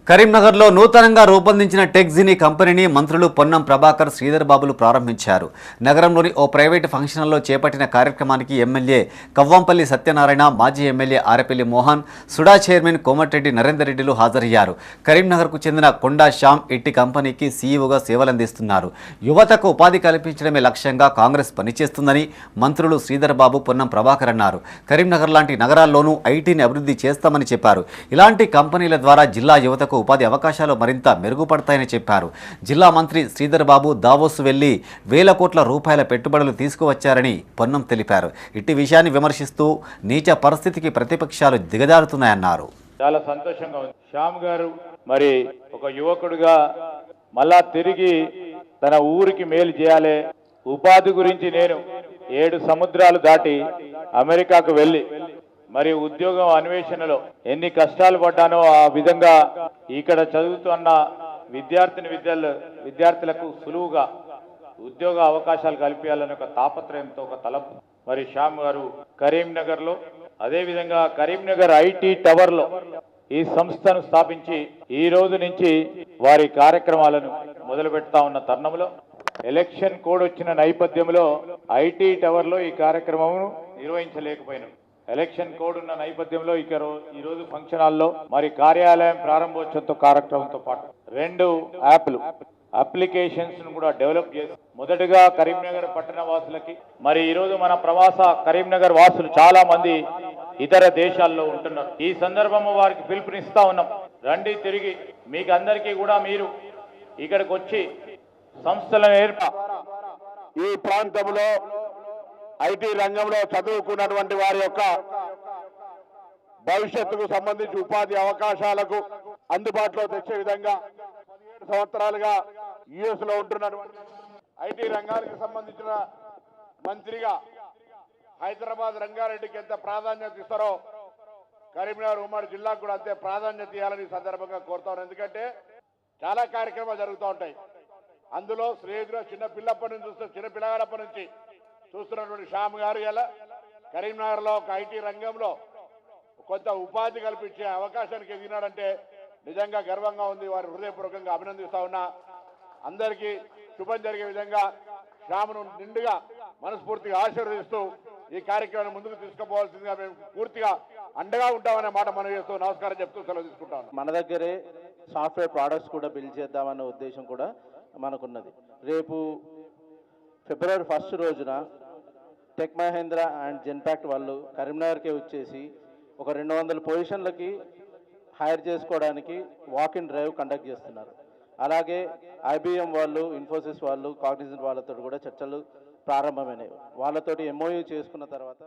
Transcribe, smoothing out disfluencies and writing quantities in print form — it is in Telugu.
కరీంనగర్లో నూతనంగా రూపొందించిన టెక్జినీ కంపెనీని మంత్రులు పొన్నం ప్రభాకర్, శ్రీధర్ బాబులు ప్రారంభించారు. నగరంలోని ఓ ప్రైవేటు ఫంక్షన్ హాల్లో చేపట్టిన కార్యక్రమానికి ఎమ్మెల్యే కవ్వంపల్లి సత్యనారాయణ, మాజీ ఎమ్మెల్యే ఆరెపల్లి మోహన్, సుడా చైర్మన్ కోమటిరెడ్డి నరేందర్ రెడ్డిలు హాజరయ్యారు. కరీంనగర్కు చెందిన కొండా శ్యామ్ ఇట్టి కంపెనీకి సీఈఓగా సేవలందిస్తున్నారు. యువతకు ఉపాధి కల్పించడమే లక్ష్యంగా కాంగ్రెస్ పనిచేస్తుందని మంత్రులు శ్రీధర్ బాబు, పొన్నం ప్రభాకర్ అన్నారు. కరీంనగర్ లాంటి నగరాల్లోనూ ఐటీని అభివృద్ధి చేస్తామని చెప్పారు. ఇలాంటి కంపెనీల ద్వారా జిల్లా యువతకు ఉపాధి అవకాశాలు మరింత మెరుగుపడతాయని చెప్పారు. జిల్లా మంత్రి శ్రీధర్ బాబు దావోస్ వెళ్లి వేల కోట్ల రూపాయల పెట్టుబడులు తీసుకువచ్చారని పొన్నం తెలిపారు. ఇట్టి విషయాన్ని విమర్శిస్తూ నీచ పరిస్థితికి ప్రతిపక్షాలు దిగజారుతున్నాయన్నారు. చాలా సంతోషంగా ఉంది. శ్యామ్ గారు మరి ఒక యువకుడిగా మళ్ళా తిరిగి తన ఊరికి మేలు చేయాలి. ఉపాధి గురించి నేను 7 సముద్రాలు దాటి అమెరికాకు వెళ్ళి మరి ఉద్యోగం అన్వేషణలో ఎన్ని కష్టాలు పడ్డానో ఆ విధంగా ఇక్కడ చదువుతున్న విద్యార్థులకు సులువుగా ఉద్యోగ అవకాశాలు కల్పించాలని ఒక తాపత్రయంతో ఒక తలపు మరి శ్యామ్ గారు కరీంనగర్లో, అదేవిధంగా కరీంనగర్ ఐటీ టవర్లో ఈ సంస్థను స్థాపించి ఈ రోజు నుంచి వారి కార్యక్రమాలను మొదలు పెడతా ఉన్న తరుణంలో ఎలక్షన్ కోడ్ వచ్చిన నేపథ్యంలో ఐటీ టవర్లో ఈ కార్యక్రమం నిర్వహించలేకపోయినాం. ఎలక్షన్ కోడ్ ఉన్న నేపథ్యంలో ఈ రోజు ఫంక్షన్ హాల్లో మరి కార్యాలయం ప్రారంభోత్సవంతో కార్యక్రమంతో పాటు 2 అప్లికేషన్స్ కూడా డెవలప్ చేసి మొదటగా కరీంనగర్ పట్టణ వాసులకి మరి ఈ రోజు మన ప్రవాస కరీంనగర్ వాసులు చాలా మంది ఇతర దేశాల్లో ఉంటున్నారు. ఈ సందర్భంలో వారికి పిలుపునిస్తా ఉన్నాం, రండి తిరిగి మీకు అందరికీ కూడా మీరు ఇక్కడికి వచ్చి సంస్థలను ఈ ప్రాంతంలో ఐటీ రంగంలో చదువుకున్నటువంటి వారి యొక్క భవిష్యత్తుకు సంబంధించి ఉపాధి అవకాశాలకు అందుబాటులో తెచ్చే విధంగా 17 సంవత్సరాలుగా యుఎస్ లో ఉంటున్నటువంటి ఐటీ రంగానికి సంబంధించిన మంత్రిగా హైదరాబాద్ రంగారెడ్డికి ఎంత ప్రాధాన్యత ఇస్తారో కరీంనగర్ ఉమ్మడి జిల్లాకు కూడా అంతే ప్రాధాన్యత ఇవ్వాలని సందర్భంగా కోరుతాను. ఎందుకంటే చాలా కార్యక్రమాలు జరుగుతూ ఉంటాయి. అందులో శ్రేయుగా చిన్న పిల్లగాడప్పటి నుంచి చూస్తున్నటువంటి శ్యామ్ గారు ఇలా కరీంనగర్లో ఒక ఐటీ రంగంలో కొంత ఉపాధి కల్పించే అవకాశానికి ఎదిగినాడంటే నిజంగా గర్వంగా ఉంది. వారి హృదయపూర్వకంగా అభినందిస్తా ఉన్నా. అందరికీ శుభం జరిగే విధంగా శ్యామ్ను నిండుగా మనస్ఫూర్తిగా ఆశీర్వదిస్తూ ఈ కార్యక్రమాన్ని ముందుకు తీసుకుపోవాల్సిందిగా మేము పూర్తిగా అండగా ఉంటామనే మాట మనం చేస్తూ నమస్కారం చెప్తూ సెలవు తీసుకుంటాం. మన దగ్గరే సాఫ్ట్వేర్ ప్రోడక్ట్స్ కూడా బిల్డ్ చేద్దామనే ఉద్దేశం కూడా మనకున్నది. రేపు ఫిబ్రవరి 1 రోజున టెక్ మహేంద్ర అండ్ జెన్పాక్ట్ వాళ్ళు కరీంనగర్కే వచ్చేసి ఒక 200 పొజిషన్లకి హైర్ చేసుకోవడానికి వాక్-ఇన్ డ్రైవ్ కండక్ట్ చేస్తున్నారు. అలాగే ఐబిఎం వాళ్ళు, ఇన్ఫోసిస్ వాళ్ళు, కాగ్నిజెంట్ వాళ్ళతో కూడా చర్చలు ప్రారంభమైనవి. వాళ్ళతోటి ఎంఓయూ చేసుకున్న తర్వాత